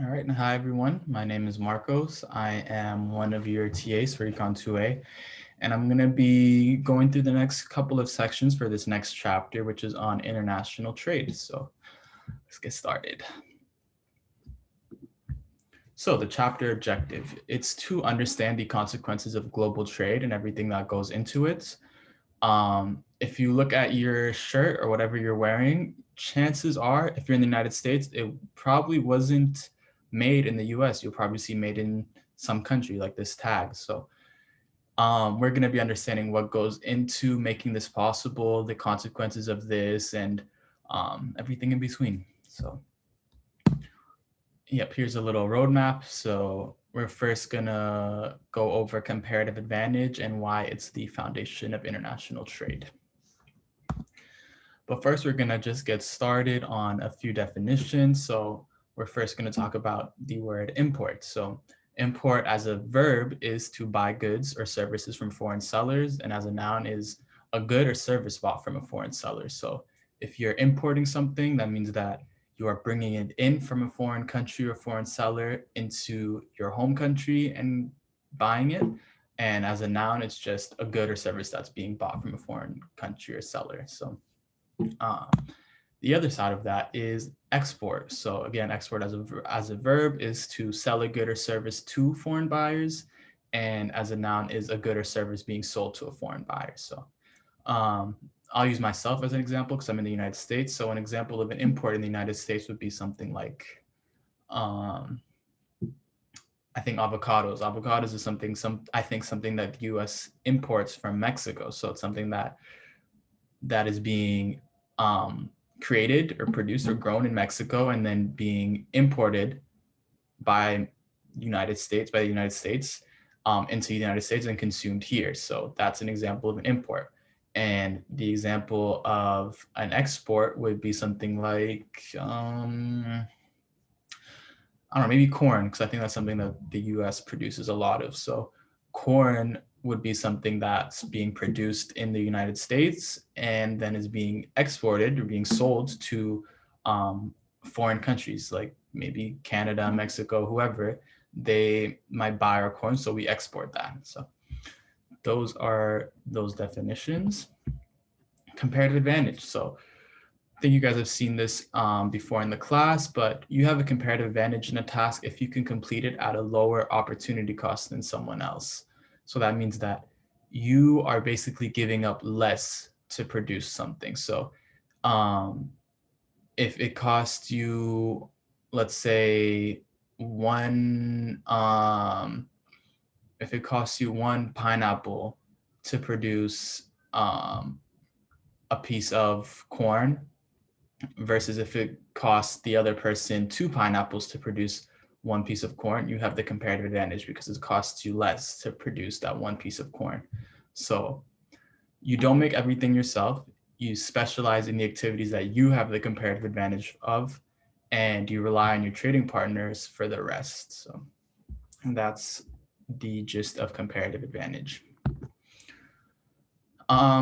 All right, and hi everyone. My name is Markos. I am one of your TAs for Econ 2A, and I'm going to be going through the next couple of sections for this next chapter, which is on international trade. So let's get started. So the chapter objective, it's to understand the consequences of global trade and everything that goes into it. If you look at your shirt or whatever you're wearing, chances are, if you're in the United States, it probably wasn't made in the US. You'll probably see made in some country like this tag. So we're going to be understanding what goes into making this possible, the consequences of this, and everything in between. So, yep, here's a little roadmap. So we're first going to go over comparative advantage and why it's the foundation of international trade. But first, we're going to just get started on a few definitions. So we're first going to talk about the word import. So import as a verb is to buy goods or services from foreign sellers, and as a noun is a good or service bought from a foreign seller. So if you're importing something, that means that you are bringing it in from a foreign country or foreign seller into your home country and buying it. And as a noun, it's just a good or service that's being bought from a foreign country or seller. So the other side of that is export. So again, export as a verb is to sell a good or service to foreign buyers, and as a noun is a good or service being sold to a foreign buyer. So I'll use myself as an example because I'm in the United States. So an example of an import in the United States would be something like, I think avocados. Avocados is something that the U.S. imports from Mexico. So it's something that is being created or produced or grown in Mexico and then being imported by the United States into the United States and consumed here. So that's an example of an import. And the example of an export would be something like, I don't know, maybe corn, because I think that's something that the US produces a lot of. So corn would be something that's being produced in the United States and then is being exported or being sold to foreign countries like maybe Canada, Mexico, whoever. They might buy our corn, so we export that. So those are those definitions. Comparative advantage. So I think you guys have seen this before in the class, but you have a comparative advantage in a task if you can complete it at a lower opportunity cost than someone else. So that means that you are basically giving up less to produce something. So if it costs you, let's say if it costs you one pineapple to produce a piece of corn, versus if it costs the other person two pineapples to produce one piece of corn, you have the comparative advantage because it costs you less to produce that one piece of corn. So you don't make everything yourself. You specialize in the activities that you have the comparative advantage of, and you rely on your trading partners for the rest. So that's the gist of comparative advantage.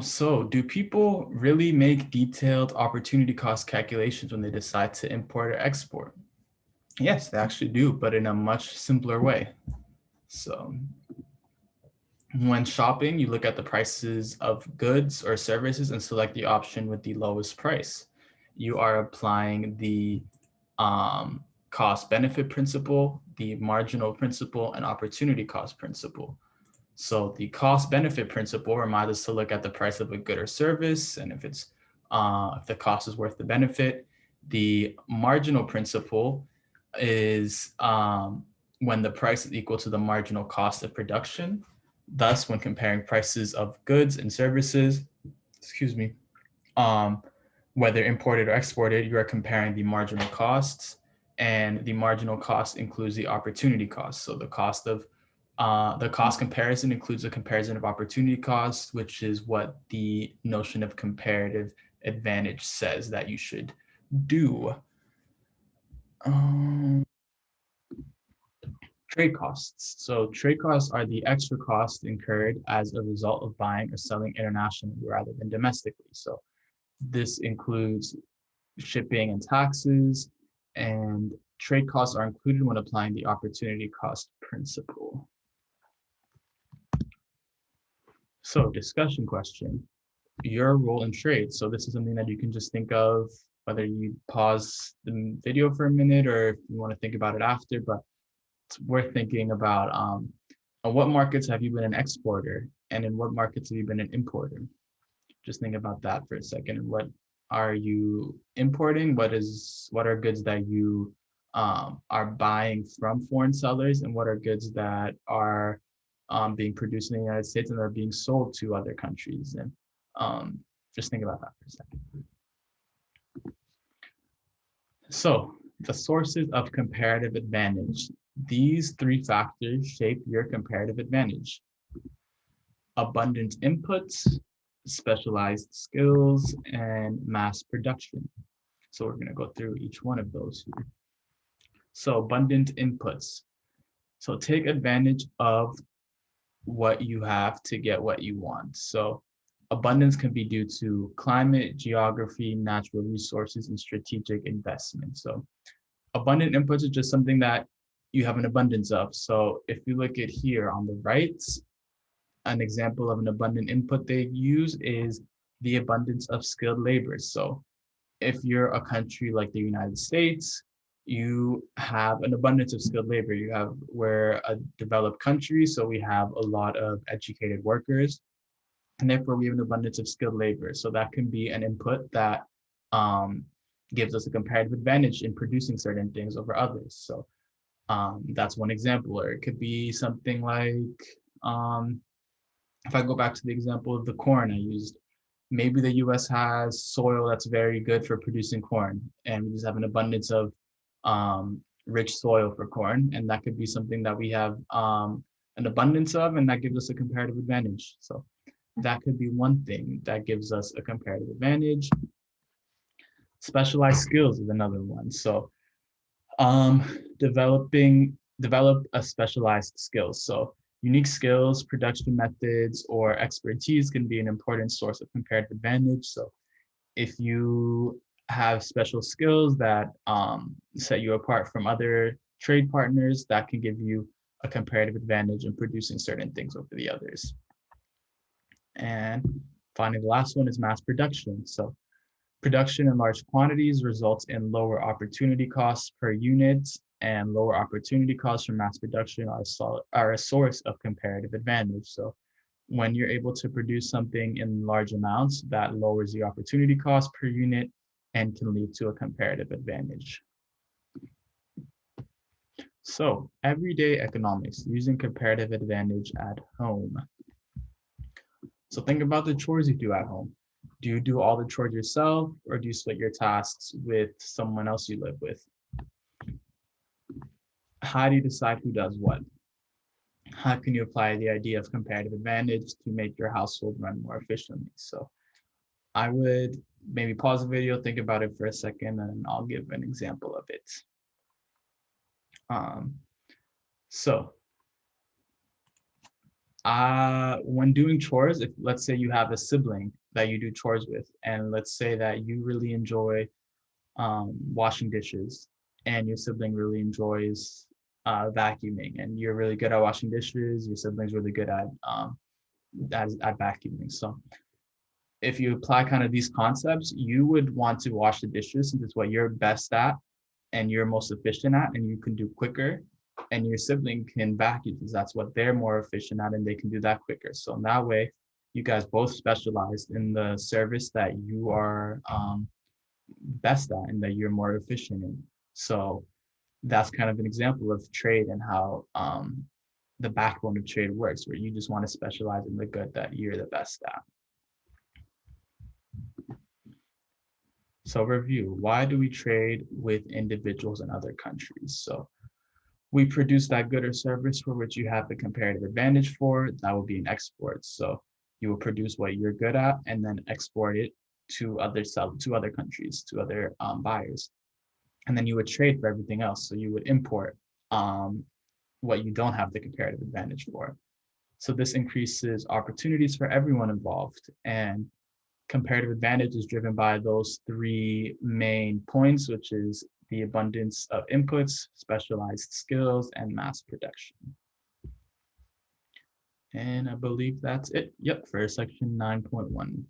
So do people really make detailed opportunity cost calculations when they decide to import or export? Yes, they actually do, but in a much simpler way. So when shopping, you look at the prices of goods or services and select the option with the lowest price. You are applying the cost benefit principle, the marginal principle, and opportunity cost principle. So the cost benefit principle reminds us to look at the price of a good or service, and if the cost is worth the benefit. The marginal principle is when the price is equal to the marginal cost of production. Thus, when comparing prices of goods and services, whether imported or exported, you are comparing the marginal costs, and the marginal cost includes the opportunity cost. So the cost comparison includes a comparison of opportunity costs, which is what the notion of comparative advantage says that you should do. Trade costs. So trade costs are the extra costs incurred as a result of buying or selling internationally rather than domestically. So this includes shipping and taxes, and trade costs are included when applying the opportunity cost principle. So discussion question, your role in trade. So this is something that you can just think of, whether you pause the video for a minute or if you want to think about it after, but it's worth thinking about on what markets have you been an exporter and in what markets have you been an importer? Just think about that for a second. And what are you importing? What are goods that you are buying from foreign sellers, and what are goods that are being produced in the United States and are being sold to other countries? And just think about that for a second. So the sources of comparative advantage. These three factors shape your comparative advantage. Abundant inputs, specialized skills, and mass production. So we're going to go through each one of those here. So abundant inputs. So take advantage of what you have to get what you want. So abundance can be due to climate, geography, natural resources, and strategic investment. So abundant inputs is just something that you have an abundance of. So if you look at here on the right, an example of an abundant input they use is the abundance of skilled labor. So if you're a country like the United States, you have an abundance of skilled labor. We're a developed country, so we have a lot of educated workers, and therefore we have an abundance of skilled labor. So that can be an input that gives us a comparative advantage in producing certain things over others. So that's one example. Or it could be something like, if I go back to the example of the corn I used, maybe the US has soil that's very good for producing corn, and we just have an abundance of rich soil for corn, and that could be something that we have an abundance of, and that gives us a comparative advantage. So that could be one thing that gives us a comparative advantage. Specialized skills is another one. So develop a specialized skills. So unique skills, production methods, or expertise can be an important source of comparative advantage. So if you have special skills that set you apart from other trade partners, that can give you a comparative advantage in producing certain things over the others. And finally, the last one is mass production. So production in large quantities results in lower opportunity costs per unit, and lower opportunity costs from mass production are a source of comparative advantage. So when you're able to produce something in large amounts, that lowers the opportunity cost per unit and can lead to a comparative advantage. So everyday economics, using comparative advantage at home. So think about the chores you do at home. Do you do all the chores yourself, or do you split your tasks with someone else you live with? How do you decide who does what? How can you apply the idea of comparative advantage to make your household run more efficiently? So I would maybe pause the video, think about it for a second, and I'll give an example of it. When doing chores, if let's say you have a sibling that you do chores with, and let's say that you really enjoy washing dishes, and your sibling really enjoys vacuuming, and you're really good at washing dishes, your sibling's really good at vacuuming. So if you apply kind of these concepts, you would want to wash the dishes since it's what you're best at and you're most efficient at, and you can do quicker. And your sibling can vacuum because that's what they're more efficient at, and they can do that quicker. So in that way, you guys both specialized in the service that you are best at and that you're more efficient in. So that's kind of an example of trade and how the backbone of trade works, where you just want to specialize in the good that you're the best at. So review, why do we trade with individuals in other countries? So we produce that good or service for which you have the comparative advantage for, that will be an export. So you will produce what you're good at and then export it to other countries, to other buyers. And then you would trade for everything else. So you would import what you don't have the comparative advantage for. So this increases opportunities for everyone involved. And comparative advantage is driven by those three main points, which is the abundance of inputs, specialized skills, and mass production. And I believe that's it. Yep, for section 9.1.